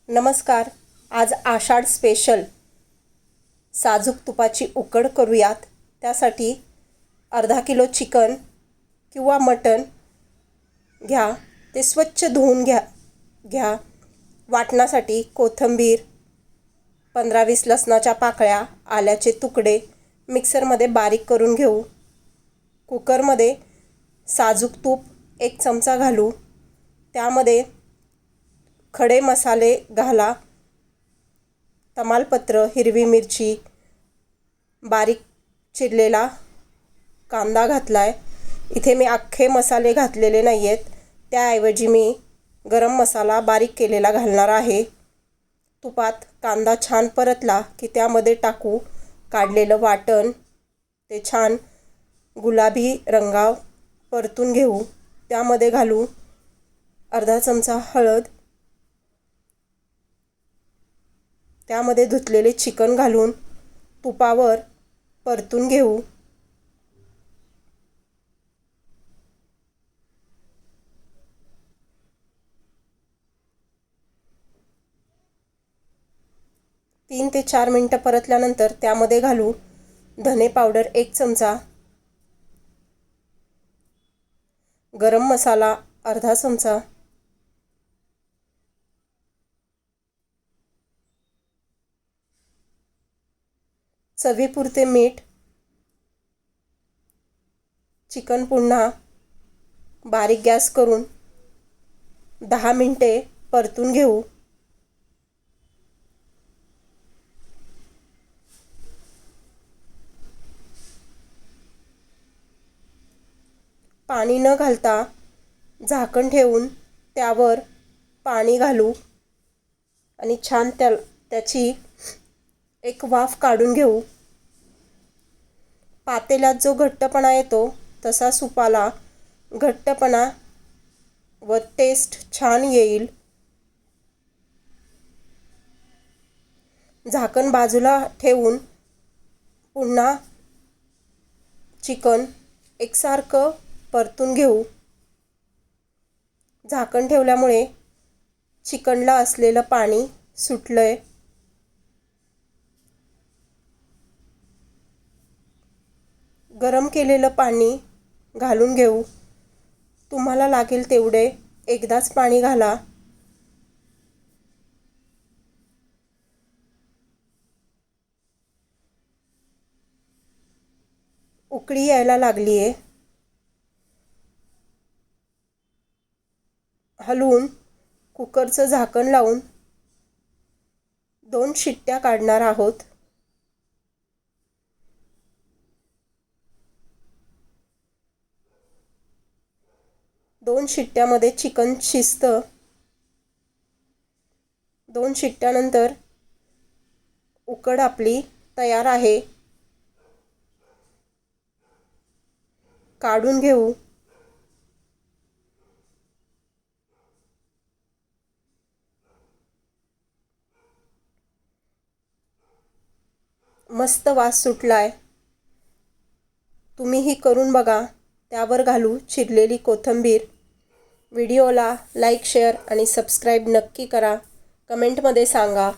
नमस्कार. आज आषाढ स्पेशल साजूक तुपाची उकड करूयात. त्यासाठी अर्धा किलो चिकन किंवा मटण घ्या. ते स्वच्छ धुवून घ्या. वाटणासाठी कोथिंबीर, 15-20 लसणाच्या पाकळ्या, आल्याचे तुकडे मिक्सरमध्ये बारीक करून घेऊ. कुकरमध्ये साजूक तूप 1 चमचा घालू. त्यामध्ये खडे मसाले घाला. तमालपत्र, हिरवी मिरची, बारीक चिरलेला कांदा घातलाय. इथे मी अख्खे मसाले घातलेले नाही आहेत. त्याऐवजी मी गरम मसाला बारीक केलेला घालणार आहे. तुपात कांदा छान परतला की त्यामध्ये टाकू काढलेलं वाटण. ते छान गुलाबी रंगाव परतून घेऊ. त्यामध्ये घालू अर्धा चमचा हळद. त्यामध्ये धुतलेले चिकन घालून तुपावर परतून घेऊ. तीन ते 4 मिनिटं परतल्यानंतर त्यामध्ये घालू धने पावडर 1 चमचा, गरम मसाला अर्धा चमचा, चवीपुरते मीठ. चिकन पुन्हा बारीक गॅस करून 10 मिनिटे परतून घेऊ. पाणी न घालता झाकण ठेवून त्यावर पाणी घालू आणि छान त्याची एक वाफ काढून घेऊ. पातेल्यात जो घट्टपणा येतो तसा सुपाला घट्टपणा व टेस्ट छान येईल. झाकण बाजूला ठेवून पुन्हा चिकन एकसारखं परतून घेऊ. झाकण ठेवल्यामुळे चिकनला असलेलं पाणी सुटलंय. गरम केलेलं पाणी घालून घेऊ. तुम्हाला लागेल तेवढे एकदाच पाणी घाला. उकळी यायला लागली आहे. हलवून कुकरचं झाकण लावून 2 शिट्ट्या काढणार आहोत. दोन शिट्ट्यामध्ये चिकन शिजतं. 2 शिट्ट्यानंतर उकड आपली तयार आहे. काढून घेऊ. मस्त वास सुटलाय. तुम्हीही करून बघा. त्यावर घालू चिरलेली कोथिंबीर. व्हिडिओला लाईक, शेअर आणि सबस्क्राईब नक्की करा. कमेंटमध्ये सांगा.